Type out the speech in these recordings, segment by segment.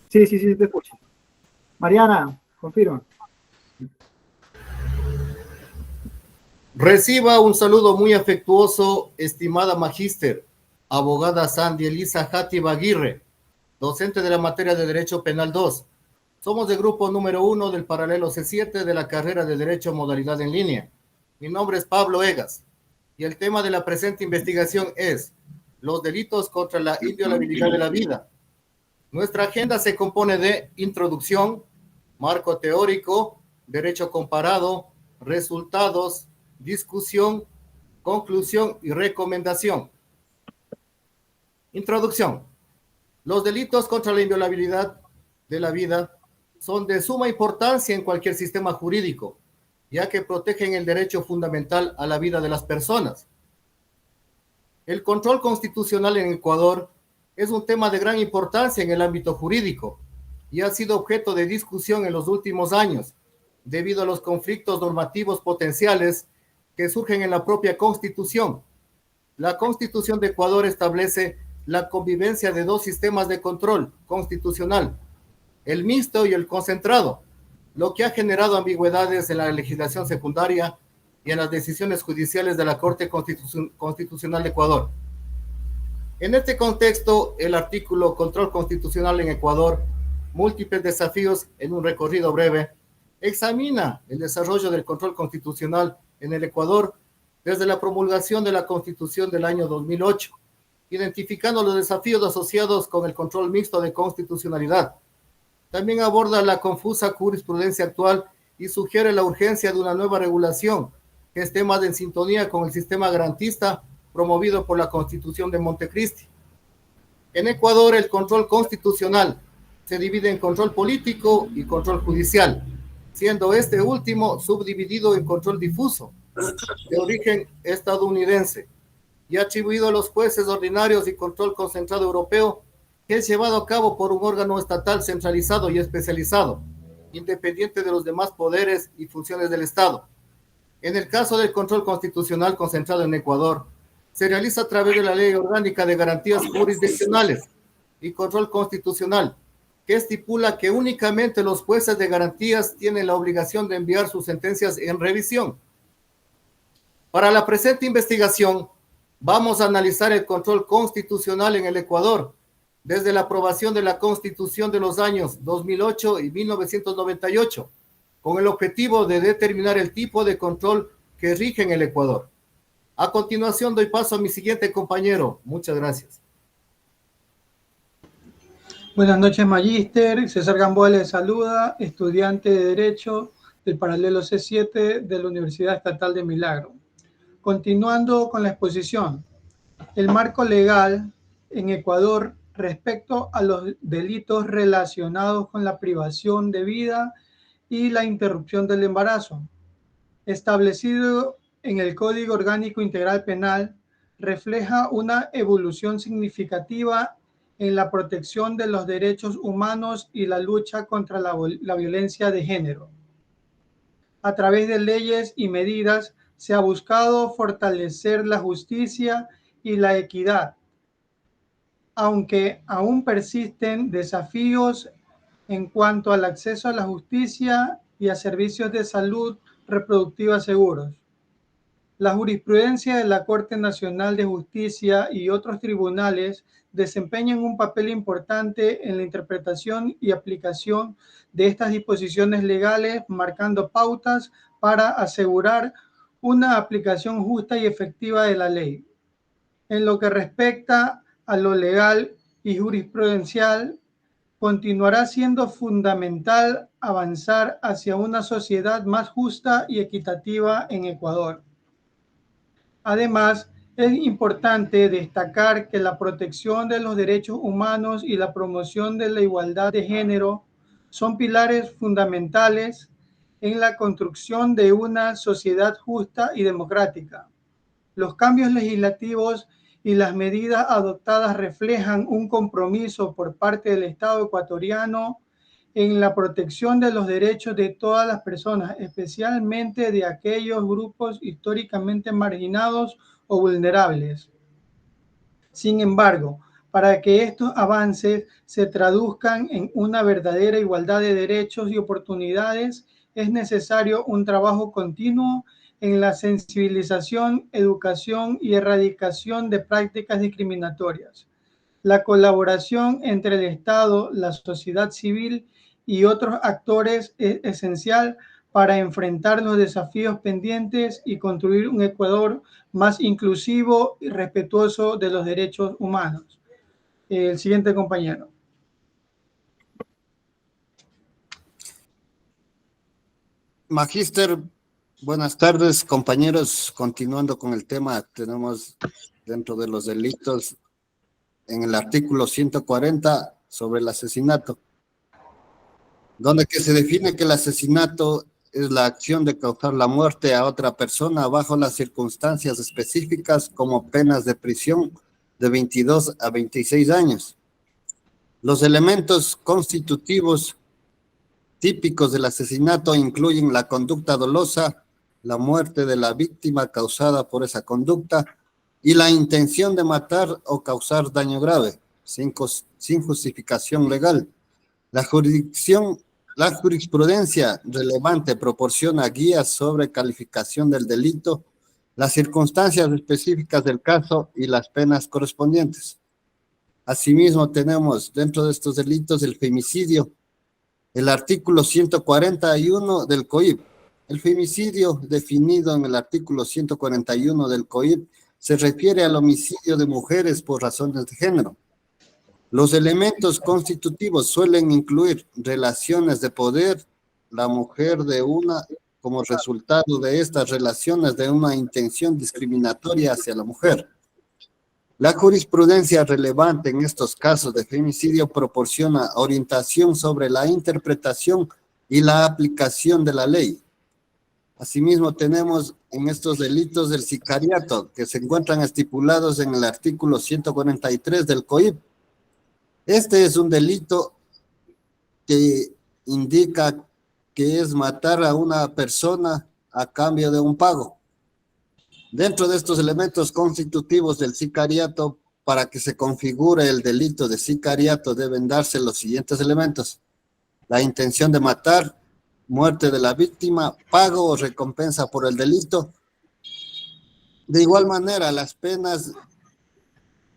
Sí, sí, sí, te escucho. Mariana, confirma. Reciba un saludo muy afectuoso, estimada magíster, abogada Sandy Elisa Játiva Aguirre, docente de la materia de Derecho Penal 2. Somos del grupo número 1 del paralelo C7 de la carrera de Derecho Modalidad en Línea. Mi nombre es Pablo Egas y el tema de la presente investigación es los delitos contra la inviolabilidad de la vida. Nuestra agenda se compone de introducción, marco teórico, derecho comparado, resultados, discusión, conclusión y recomendación. Introducción. Los delitos contra la inviolabilidad de la vida son de suma importancia en cualquier sistema jurídico, ya que protegen el derecho fundamental a la vida de las personas. El control constitucional en Ecuador es un tema de gran importancia en el ámbito jurídico y ha sido objeto de discusión en los últimos años, debido a los conflictos normativos potenciales que surgen en la propia Constitución. La Constitución de Ecuador establece la convivencia de dos sistemas de control constitucional, el mixto y el concentrado, lo que ha generado ambigüedades en la legislación secundaria y en las decisiones judiciales de la Corte Constitucional de Ecuador. En este contexto, el artículo Control Constitucional en Ecuador, múltiples desafíos en un recorrido breve, examina el desarrollo del control constitucional en el Ecuador desde la promulgación de la Constitución del año 2008, identificando los desafíos asociados con el control mixto de constitucionalidad. También aborda la confusa jurisprudencia actual y sugiere la urgencia de una nueva regulación que esté más en sintonía con el sistema garantista promovido por la Constitución de Montecristi. En Ecuador, el control constitucional se divide en control político y control judicial, siendo este último subdividido en control difuso, de origen estadounidense, y atribuido a los jueces ordinarios y control concentrado europeo, que es llevado a cabo por un órgano estatal centralizado y especializado, independiente de los demás poderes y funciones del Estado. En el caso del control constitucional concentrado en Ecuador, se realiza a través de la Ley Orgánica de Garantías Jurisdiccionales y Control Constitucional, que estipula que únicamente los jueces de garantías tienen la obligación de enviar sus sentencias en revisión. Para la presente investigación, vamos a analizar el control constitucional en el Ecuador, desde la aprobación de la Constitución de los años 2008 y 1998, con el objetivo de determinar el tipo de control que rige en el Ecuador. A continuación doy paso a mi siguiente compañero. Muchas gracias. Buenas noches, magíster. César Gamboa les saluda, estudiante de Derecho del paralelo C7 de la Universidad Estatal de Milagro. Continuando con la exposición, el marco legal en Ecuador respecto a los delitos relacionados con la privación de vida y la interrupción del embarazo, establecido en el Código Orgánico Integral Penal, refleja una evolución significativa en la protección de los derechos humanos y la lucha contra la violencia de género. A través de leyes y medidas se ha buscado fortalecer la justicia y la equidad, aunque aún persisten desafíos en cuanto al acceso a la justicia y a servicios de salud reproductiva seguros. La jurisprudencia de la Corte Nacional de Justicia y otros tribunales desempeñan un papel importante en la interpretación y aplicación de estas disposiciones legales, marcando pautas para asegurar una aplicación justa y efectiva de la ley. En lo que respecta a lo legal y jurisprudencial, continuará siendo fundamental avanzar hacia una sociedad más justa y equitativa en Ecuador. Además, es importante destacar que la protección de los derechos humanos y la promoción de la igualdad de género son pilares fundamentales en la construcción de una sociedad justa y democrática. Los cambios legislativos y las medidas adoptadas reflejan un compromiso por parte del Estado ecuatoriano en la protección de los derechos de todas las personas, especialmente de aquellos grupos históricamente marginados o vulnerables. Sin embargo, Para que estos avances se traduzcan en una verdadera igualdad de derechos y oportunidades, es necesario un trabajo continuo en la sensibilización, educación y erradicación de prácticas discriminatorias. La colaboración entre el Estado, la sociedad civil y otros actores es esencial para enfrentar los desafíos pendientes y construir un Ecuador más inclusivo y respetuoso de los derechos humanos. El siguiente compañero. Magíster, buenas tardes, compañeros. Continuando con el tema, tenemos dentro de los delitos en el artículo 140 sobre el asesinato, donde que se define que el asesinato es la acción de causar la muerte a otra persona bajo las circunstancias específicas como penas de prisión de 22 a 26 años. Los elementos constitutivos típicos del asesinato incluyen la conducta dolosa, la muerte de la víctima causada por esa conducta y la intención de matar o causar daño grave, sin justificación legal. La jurisprudencia relevante proporciona guías sobre calificación del delito, las circunstancias específicas del caso y las penas correspondientes. Asimismo, tenemos dentro de estos delitos el femicidio, el artículo 141 del COIP. El femicidio definido en el artículo 141 del COIP se refiere al homicidio de mujeres por razones de género. Los elementos constitutivos suelen incluir relaciones de poder, la mujer de una, como resultado de estas relaciones, de una intención discriminatoria hacia la mujer. La jurisprudencia relevante en estos casos de femicidio proporciona orientación sobre la interpretación y la aplicación de la ley. Asimismo, tenemos en estos delitos del sicariato, que se encuentran estipulados en el artículo 143 del COIP. Este es un delito que indica que es matar a una persona a cambio de un pago. Dentro de estos elementos constitutivos del sicariato, para que se configure el delito de sicariato, deben darse los siguientes elementos: la intención de matar, muerte de la víctima, pago o recompensa por el delito. De igual manera, las penas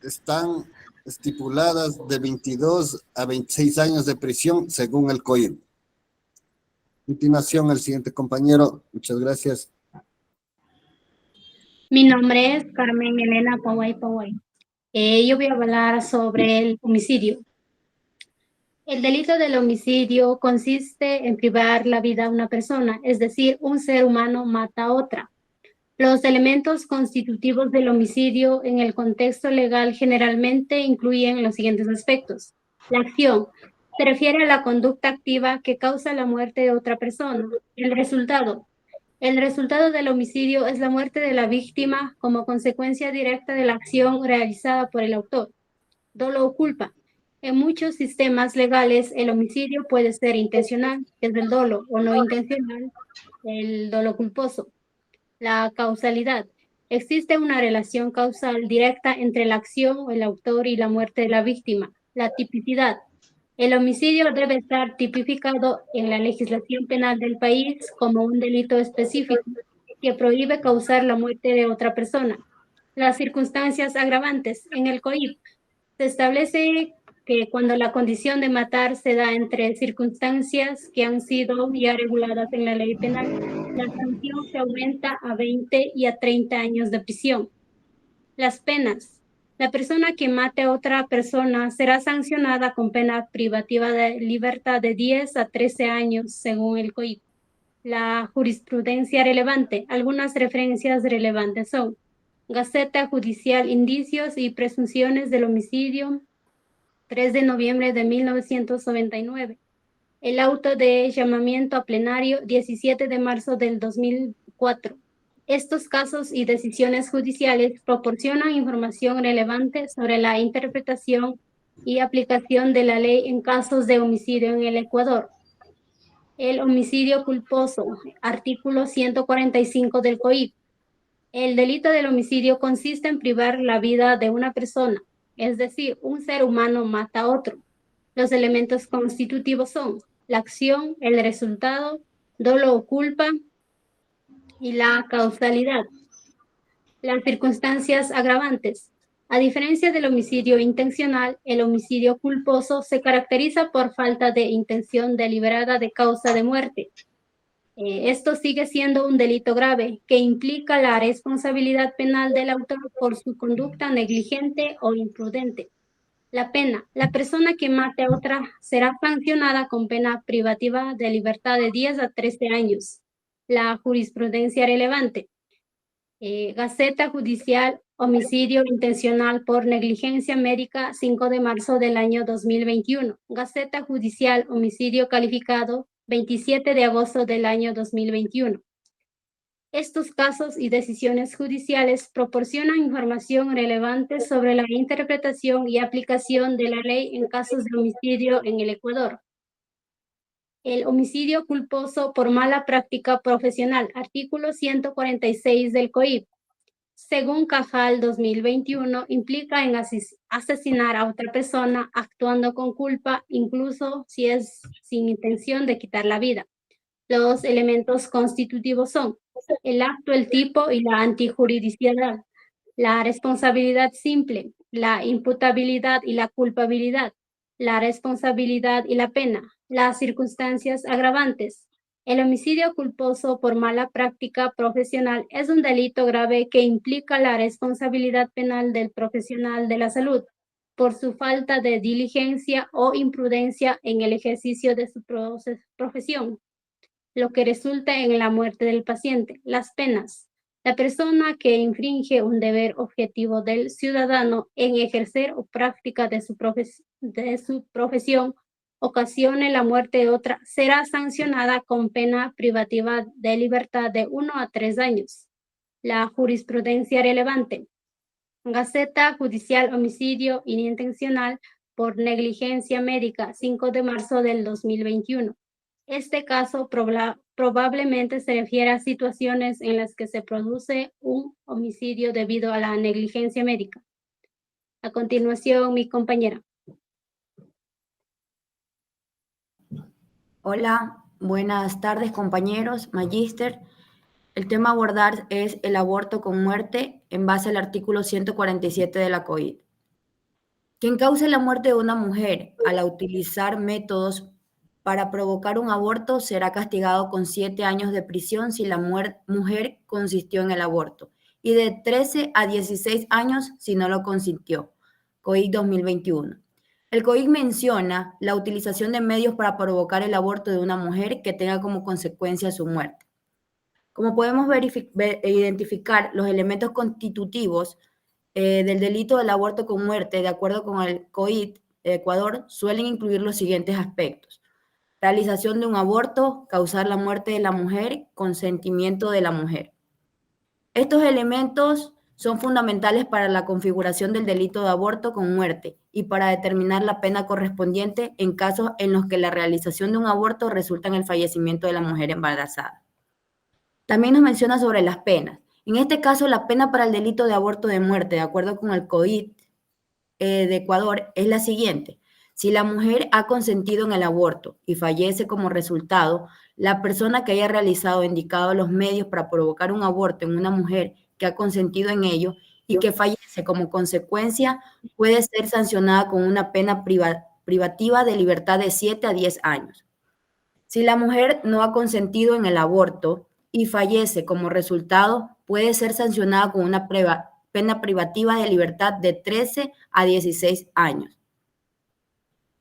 están estipuladas de 22 a 26 años de prisión según el COIP. A continuación, el siguiente compañero. Muchas gracias. Mi nombre es Carmen Elena Paway. Yo voy a hablar sobre el homicidio. El delito del homicidio consiste en privar la vida a una persona, es decir, un ser humano mata a otra. Los elementos constitutivos del homicidio en el contexto legal generalmente incluyen los siguientes aspectos. La acción se refiere a la conducta activa que causa la muerte de otra persona. El resultado del homicidio es la muerte de la víctima como consecuencia directa de la acción realizada por el autor. Dolo o culpa. En muchos sistemas legales, el homicidio puede ser intencional, que es el dolo, o no intencional, el dolo culposo. La causalidad. Existe una relación causal directa entre la acción, el autor y la muerte de la víctima. La tipicidad. El homicidio debe estar tipificado en la legislación penal del país como un delito específico que prohíbe causar la muerte de otra persona. Las circunstancias agravantes. En el COIP se establece que cuando la condición de matar se da entre circunstancias que han sido ya reguladas en la ley penal, la sanción se aumenta a 20 y a 30 años de prisión. Las penas. La persona que mate a otra persona será sancionada con pena privativa de libertad de 10 a 13 años, según el COIP. La jurisprudencia relevante. Algunas referencias relevantes son Gaceta Judicial, Indicios y Presunciones del Homicidio, 3 de noviembre de 1999. El auto de llamamiento a plenario, 17 de marzo del 2004. Estos casos y decisiones judiciales proporcionan información relevante sobre la interpretación y aplicación de la ley en casos de homicidio en el Ecuador. El homicidio culposo, artículo 145 del COIP. El delito del homicidio consiste en privar la vida de una persona, es decir, un ser humano mata a otro. Los elementos constitutivos son la acción, el resultado, dolo o culpa y la causalidad. Las circunstancias agravantes. A diferencia del homicidio intencional, el homicidio culposo se caracteriza por falta de intención deliberada de causa de muerte. Esto sigue siendo un delito grave que implica la responsabilidad penal del autor por su conducta negligente o imprudente. La pena. La persona que mate a otra será sancionada con pena privativa de libertad de 10 a 13 años. La jurisprudencia relevante. Gaceta Judicial, homicidio intencional por negligencia médica, 5 de marzo del año 2021. Gaceta Judicial, homicidio calificado, 27 de agosto del año 2021. Estos casos y decisiones judiciales proporcionan información relevante sobre la interpretación y aplicación de la ley en casos de homicidio en el Ecuador. El homicidio culposo por mala práctica profesional, artículo 146 del COIP. Según Cajal 2021, implica en asesinar a otra persona actuando con culpa, incluso si es sin intención de quitar la vida. Los elementos constitutivos son el acto, el tipo y la antijuridicialidad, la responsabilidad simple, la imputabilidad y la culpabilidad, la responsabilidad y la pena, las circunstancias agravantes. El homicidio culposo por mala práctica profesional es un delito grave que implica la responsabilidad penal del profesional de la salud por su falta de diligencia o imprudencia en el ejercicio de su profesión, lo que resulta en la muerte del paciente. Las penas. La persona que infringe un deber objetivo del ciudadano en ejercer o práctica de su profesión ocasione la muerte de otra, será sancionada con pena privativa de libertad de 1 a 3 años. La jurisprudencia relevante. Gaceta Judicial, homicidio inintencional por negligencia médica, 5 de marzo del 2021. Este caso probablemente se refiere a situaciones en las que se produce un homicidio debido a la negligencia médica. A continuación, mi compañera. Hola, buenas tardes compañeros, magíster. El tema a abordar es el aborto con muerte en base al artículo 147 de la COIP. Quien cause la muerte de una mujer al utilizar métodos para provocar un aborto será castigado con 7 años de prisión si la mujer consintió en el aborto y de 13 a 16 años si no lo consintió. COIP 2021. El COIP menciona la utilización de medios para provocar el aborto de una mujer que tenga como consecuencia su muerte. Como podemos identificar los elementos constitutivos del delito del aborto con muerte, de acuerdo con el COIP de Ecuador, suelen incluir los siguientes aspectos: realización de un aborto, causar la muerte de la mujer, consentimiento de la mujer. Estos elementos son fundamentales para la configuración del delito de aborto con muerte y para determinar la pena correspondiente en casos en los que la realización de un aborto resulta en el fallecimiento de la mujer embarazada. También nos menciona sobre las penas. En este caso, la pena para el delito de aborto de muerte, de acuerdo con el COIP de Ecuador, es la siguiente. Si la mujer ha consentido en el aborto y fallece como resultado, la persona que haya realizado o indicado los medios para provocar un aborto en una mujer que ha consentido en ello y que fallece como consecuencia puede ser sancionada con una pena privativa de libertad de 7 a 10 años. Si la mujer no ha consentido en el aborto y fallece como resultado, puede ser sancionada con una pena privativa de libertad de 13 a 16 años.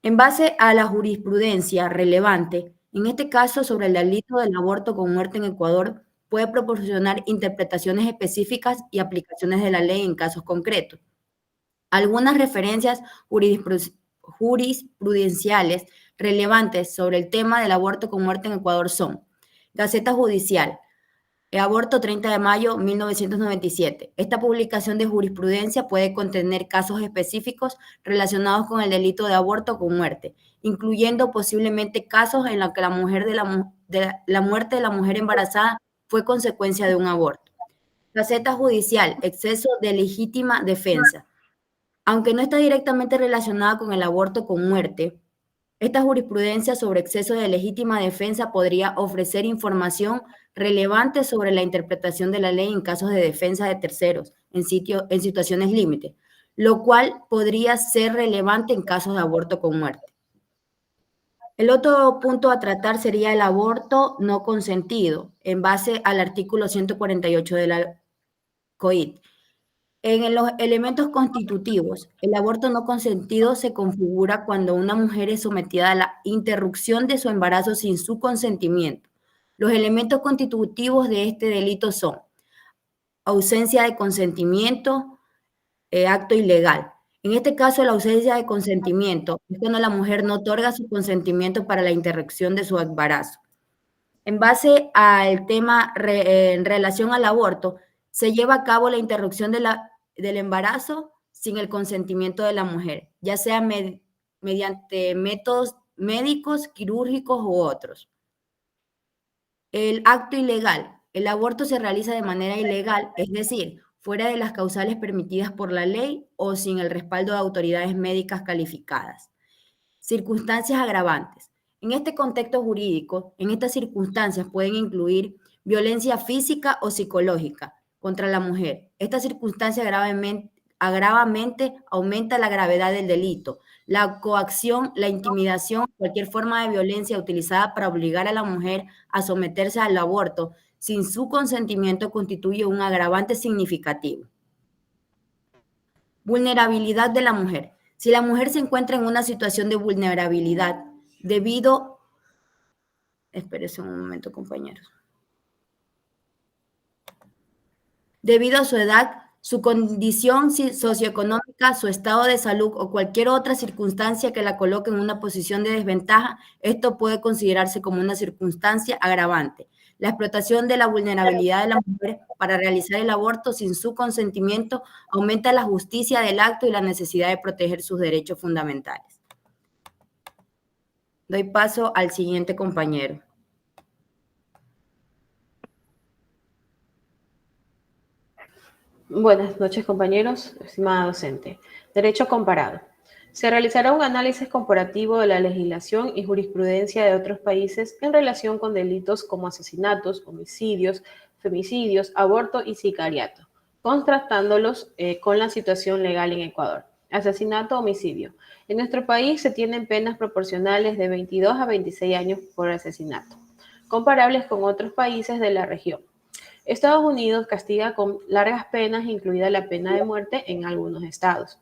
En base a la jurisprudencia relevante, en este caso sobre el delito del aborto con muerte en Ecuador, puede proporcionar interpretaciones específicas y aplicaciones de la ley en casos concretos. Algunas referencias jurisprudenciales relevantes sobre el tema del aborto con muerte en Ecuador son: Gaceta Judicial, aborto 30 de mayo 1997. Esta publicación de jurisprudencia puede contener casos específicos relacionados con el delito de aborto con muerte, incluyendo posiblemente casos en los que la muerte de la mujer embarazada fue consecuencia de un aborto. Gaceta Judicial, exceso de legítima defensa. Aunque no está directamente relacionada con el aborto con muerte, esta jurisprudencia sobre exceso de legítima defensa podría ofrecer información relevante sobre la interpretación de la ley en casos de defensa de terceros en situaciones límite, lo cual podría ser relevante en casos de aborto con muerte. El otro punto a tratar sería el aborto no consentido, en base al artículo 148 de la COIT. En los elementos constitutivos, el aborto no consentido se configura cuando una mujer es sometida a la interrupción de su embarazo sin su consentimiento. Los elementos constitutivos de este delito son ausencia de consentimiento, acto ilegal. En este caso, la ausencia de consentimiento es cuando la mujer no otorga su consentimiento para la interrupción de su embarazo. En base al tema en relación al aborto, se lleva a cabo la interrupción del embarazo sin el consentimiento de la mujer, ya sea mediante métodos médicos, quirúrgicos u otros. El acto ilegal. El aborto se realiza de manera ilegal, es decir, fuera de las causales permitidas por la ley o sin el respaldo de autoridades médicas calificadas. Circunstancias agravantes. En este contexto jurídico, en estas circunstancias pueden incluir violencia física o psicológica contra la mujer. Esta circunstancia agravamente aumenta la gravedad del delito. La coacción, la intimidación, cualquier forma de violencia utilizada para obligar a la mujer a someterse al aborto sin su consentimiento constituye un agravante significativo. Vulnerabilidad de la mujer. Si la mujer se encuentra en una situación de vulnerabilidad debido... Espérense un momento, compañeros. Debido a su edad, su condición socioeconómica, su estado de salud o cualquier otra circunstancia que la coloque en una posición de desventaja, esto puede considerarse como una circunstancia agravante. La explotación de la vulnerabilidad de la mujer para realizar el aborto sin su consentimiento aumenta la justicia del acto y la necesidad de proteger sus derechos fundamentales. Doy paso al siguiente compañero. Buenas noches, compañeros, estimada docente. Derecho comparado. Se realizará un análisis comparativo de la legislación y jurisprudencia de otros países en relación con delitos como asesinatos, homicidios, femicidios, aborto y sicariato, contrastándolos con la situación legal en Ecuador. Asesinato, homicidio. En nuestro país se tienen penas proporcionales de 22 a 26 años por asesinato, comparables con otros países de la región. Estados Unidos castiga con largas penas, incluida la pena de muerte en algunos estados.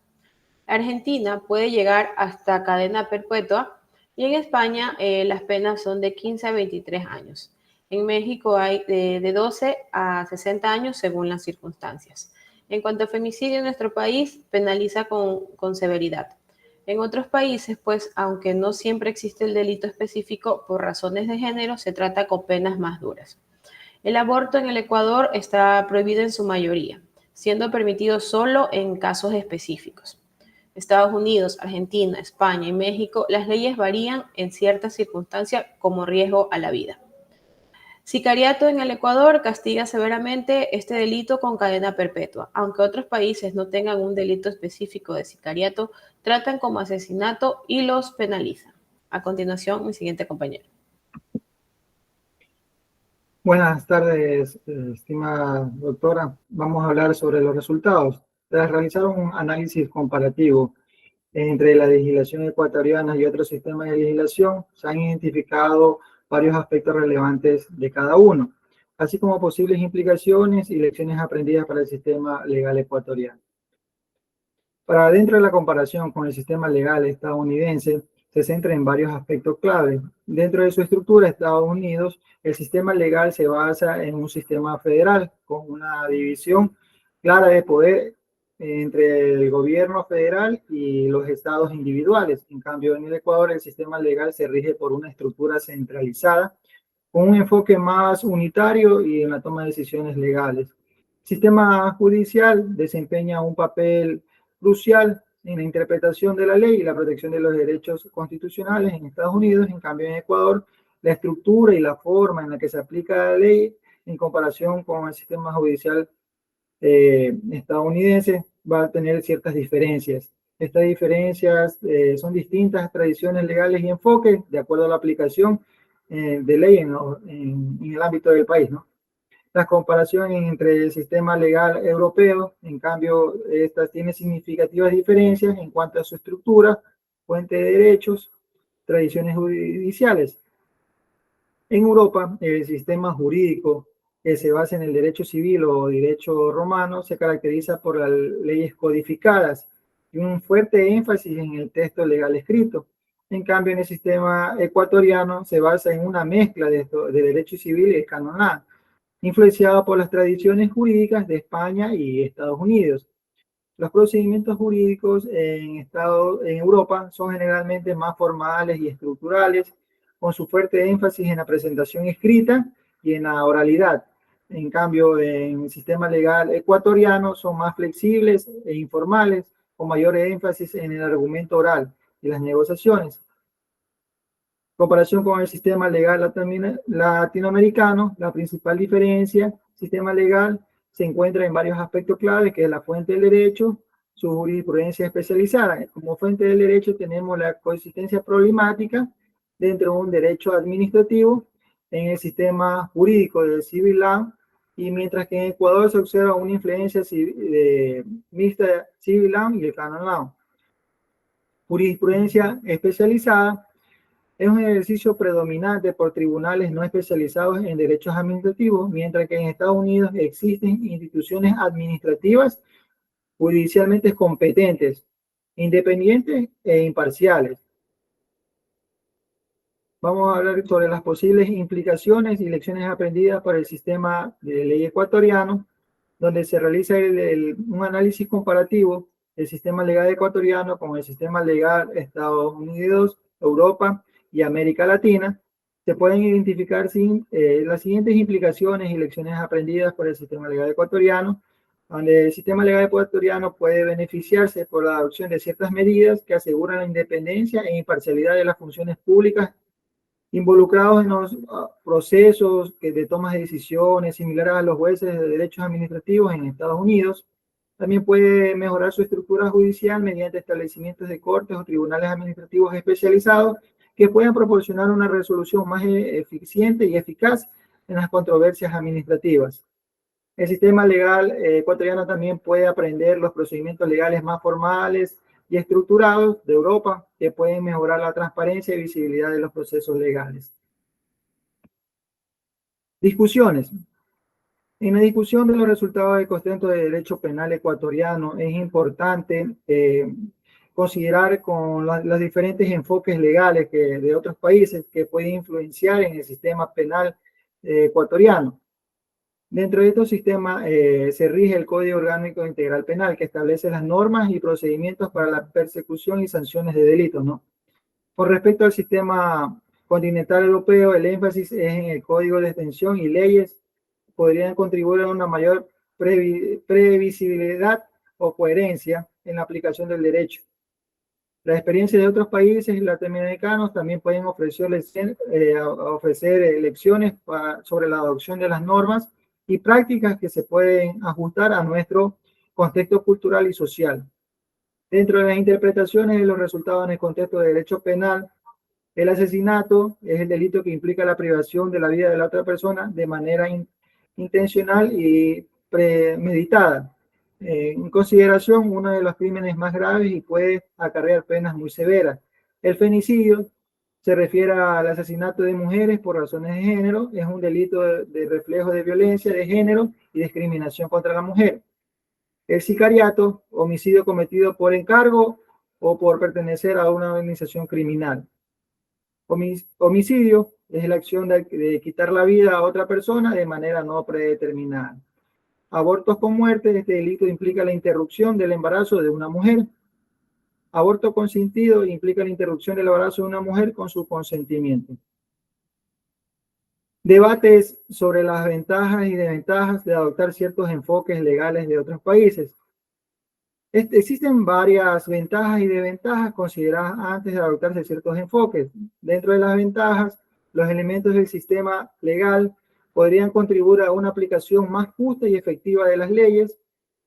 Argentina puede llegar hasta cadena perpetua y en España las penas son de 15 a 23 años. En México hay de 12 a 60 años según las circunstancias. En cuanto a femicidio en nuestro país, penaliza con severidad. En otros países, pues, aunque no siempre existe el delito específico por razones de género, se trata con penas más duras. El aborto en el Ecuador está prohibido en su mayoría, siendo permitido solo en casos específicos. Estados Unidos, Argentina, España y México, las leyes varían en ciertas circunstancias como riesgo a la vida. Sicariato en el Ecuador castiga severamente este delito con cadena perpetua. Aunque otros países no tengan un delito específico de sicariato, tratan como asesinato y los penalizan. A continuación, mi siguiente compañero. Buenas tardes, estimada doctora. Vamos a hablar sobre los resultados. Tras realizar un análisis comparativo entre la legislación ecuatoriana y otros sistemas de legislación, se han identificado varios aspectos relevantes de cada uno, así como posibles implicaciones y lecciones aprendidas para el sistema legal ecuatoriano. Para dentro de la comparación con el sistema legal estadounidense, se centra en varios aspectos clave. Dentro de su estructura, Estados Unidos, el sistema legal se basa en un sistema federal con una división clara de poder entre el gobierno federal y los estados individuales. En cambio, en el Ecuador, el sistema legal se rige por una estructura centralizada con un enfoque más unitario y en la toma de decisiones legales. El sistema judicial desempeña un papel crucial en la interpretación de la ley y la protección de los derechos constitucionales en Estados Unidos. En cambio, en Ecuador, la estructura y la forma en la que se aplica la ley en comparación con el sistema judicial estadounidense va a tener ciertas diferencias. Estas diferencias son distintas tradiciones legales y enfoques de acuerdo a la aplicación de ley en el ámbito del país, ¿no? Las comparaciones entre el sistema legal europeo, en cambio, estas tienen significativas diferencias en cuanto a su estructura, fuente de derechos, tradiciones judiciales. En Europa, el sistema jurídico que se basa en el derecho civil o derecho romano se caracteriza por las leyes codificadas y un fuerte énfasis en el texto legal escrito. En cambio, en el sistema ecuatoriano se basa en una mezcla de derecho civil y canonal, influenciado por las tradiciones jurídicas de España y Estados Unidos. Los procedimientos jurídicos en Europa son generalmente más formales y estructurales, con su fuerte énfasis en la presentación escrita y en la oralidad. En cambio, en el sistema legal ecuatoriano son más flexibles e informales, con mayor énfasis en el argumento oral y las negociaciones. En comparación con el sistema legal latinoamericano, la principal diferencia, sistema legal, se encuentra en varios aspectos claves, que es la fuente del derecho, su jurisprudencia especializada. Como fuente del derecho tenemos la coexistencia problemática dentro de un derecho administrativo en el sistema jurídico del civil law, y mientras que en Ecuador se observa una influencia mixta civil law y el canon law. Jurisprudencia especializada es un ejercicio predominante por tribunales no especializados en derechos administrativos, mientras que en Estados Unidos existen instituciones administrativas judicialmente competentes, independientes e imparciales. Vamos a hablar sobre las posibles implicaciones y lecciones aprendidas por el sistema de ley ecuatoriano, donde se realiza un análisis comparativo del sistema legal ecuatoriano con el sistema legal de Estados Unidos, Europa y América Latina. Se pueden identificar las siguientes implicaciones y lecciones aprendidas por el sistema legal ecuatoriano, donde el sistema legal ecuatoriano puede beneficiarse por la adopción de ciertas medidas que aseguran la independencia e imparcialidad de las funciones públicas involucrados en los procesos de toma de decisiones similares a los jueces de derechos administrativos en Estados Unidos. También puede mejorar su estructura judicial mediante establecimientos de cortes o tribunales administrativos especializados que puedan proporcionar una resolución más eficiente y eficaz en las controversias administrativas. El sistema legal ecuatoriano también puede aprender los procedimientos legales más formales y estructurados de Europa, que pueden mejorar la transparencia y visibilidad de los procesos legales. Discusiones. En la discusión de los resultados del constante de derecho penal ecuatoriano es importante considerar con los diferentes enfoques legales de otros países que pueden influenciar en el sistema penal ecuatoriano. Dentro de estos sistemas se rige el Código Orgánico Integral Penal, que establece las normas y procedimientos para la persecución y sanciones de delitos, ¿no? Con respecto al sistema continental europeo, el énfasis es en el Código de Extensión y leyes podrían contribuir a una mayor previsibilidad o coherencia en la aplicación del derecho. La experiencia de otros países latinoamericanos también pueden ofrecer lecciones sobre la adopción de las normas y prácticas que se pueden ajustar a nuestro contexto cultural y social. Dentro de las interpretaciones de los resultados en el contexto de derecho penal, el asesinato es el delito que implica la privación de la vida de la otra persona de manera intencional y premeditada. En consideración, uno de los crímenes más graves y puede acarrear penas muy severas. El femicidio se refiere al asesinato de mujeres por razones de género, es un delito de reflejo de violencia de género y discriminación contra la mujer. El sicariato, homicidio cometido por encargo o por pertenecer a una organización criminal. Homicidio es la acción de quitar la vida a otra persona de manera no predeterminada. Abortos con muerte, este delito implica la interrupción del embarazo de una mujer. Aborto consentido implica la interrupción del embarazo de una mujer con su consentimiento. Debates sobre las ventajas y desventajas de adoptar ciertos enfoques legales de otros países. Existen varias ventajas y desventajas consideradas antes de adoptarse ciertos enfoques. Dentro de las ventajas, los elementos del sistema legal podrían contribuir a una aplicación más justa y efectiva de las leyes.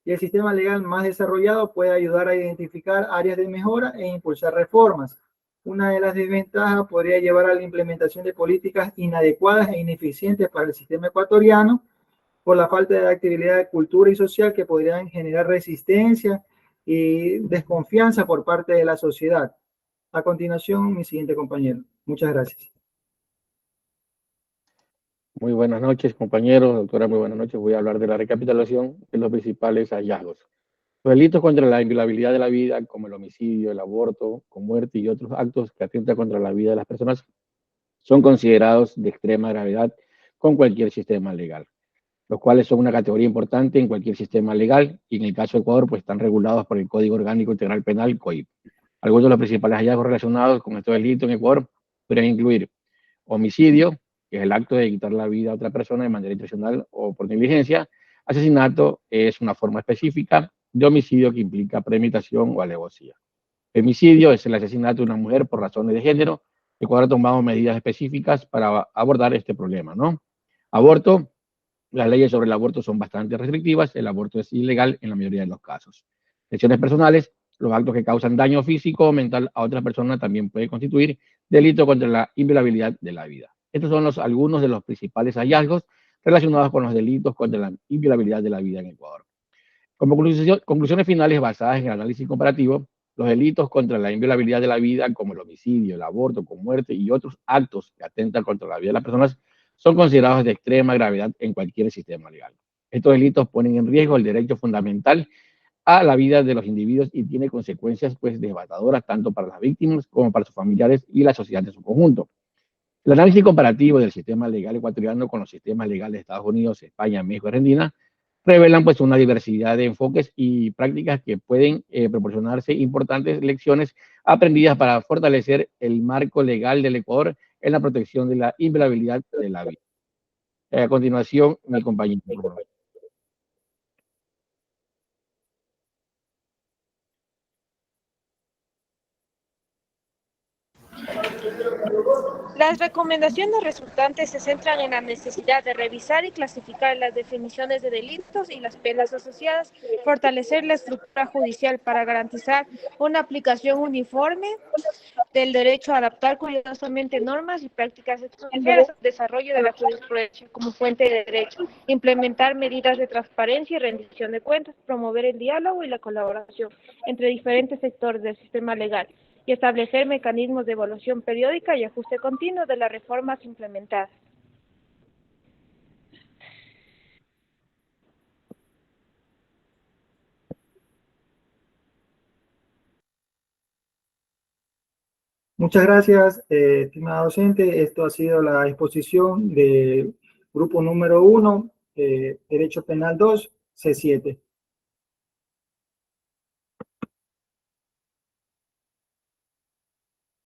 y el sistema legal más desarrollado puede ayudar a identificar áreas de mejora e impulsar reformas. Una de las desventajas podría llevar a la implementación de políticas inadecuadas e ineficientes para el sistema ecuatoriano por la falta de actividad de cultura y social que podrían generar resistencia y desconfianza por parte de la sociedad. A continuación, mi siguiente compañero. Muchas gracias. Muy buenas noches, compañeros. Doctora, muy buenas noches. Voy a hablar de la recapitulación de los principales hallazgos. Los delitos contra la inviolabilidad de la vida, como el homicidio, el aborto, con muerte y otros actos que atentan contra la vida de las personas, son considerados de extrema gravedad con cualquier sistema legal, los cuales son una categoría importante en cualquier sistema legal y en el caso de Ecuador, pues están regulados por el Código Orgánico Integral Penal, COIP. Algunos de los principales hallazgos relacionados con estos delitos en Ecuador podrían incluir homicidio, que es el acto de quitar la vida a otra persona de manera intencional o por negligencia. Asesinato es una forma específica de homicidio que implica premeditación o alevosía. Femicidio es el asesinato de una mujer por razones de género. Ecuador ha tomado medidas específicas para abordar este problema, ¿no? Aborto, las leyes sobre el aborto son bastante restrictivas. El aborto es ilegal en la mayoría de los casos. Lesiones personales, los actos que causan daño físico o mental a otra persona también puede constituir delito contra la inviolabilidad de la vida. Estos son algunos de los principales hallazgos relacionados con los delitos contra la inviolabilidad de la vida en Ecuador. Como conclusiones finales basadas en el análisis comparativo, los delitos contra la inviolabilidad de la vida, como el homicidio, el aborto con muerte y otros actos que atentan contra la vida de las personas, son considerados de extrema gravedad en cualquier sistema legal. Estos delitos ponen en riesgo el derecho fundamental a la vida de los individuos y tiene consecuencias pues devastadoras tanto para las víctimas como para sus familiares y la sociedad en su conjunto. El análisis comparativo del sistema legal ecuatoriano con los sistemas legales de Estados Unidos, España, México y Argentina revelan pues una diversidad de enfoques y prácticas que pueden proporcionarse importantes lecciones aprendidas para fortalecer el marco legal del Ecuador en la protección de la inviolabilidad de la vida. A continuación, mi compañero. Las recomendaciones resultantes se centran en la necesidad de revisar y clasificar las definiciones de delitos y las penas asociadas, fortalecer la estructura judicial para garantizar una aplicación uniforme del derecho a adaptar cuidadosamente normas y prácticas extranjeras, desarrollo de la jurisprudencia como fuente de derecho, implementar medidas de transparencia y rendición de cuentas, promover el diálogo y la colaboración entre diferentes sectores del sistema legal, y establecer mecanismos de evaluación periódica y ajuste continuo de las reformas implementadas. Muchas gracias, estimada docente. Esto ha sido la exposición del grupo número 1, Derecho Penal 2, C7.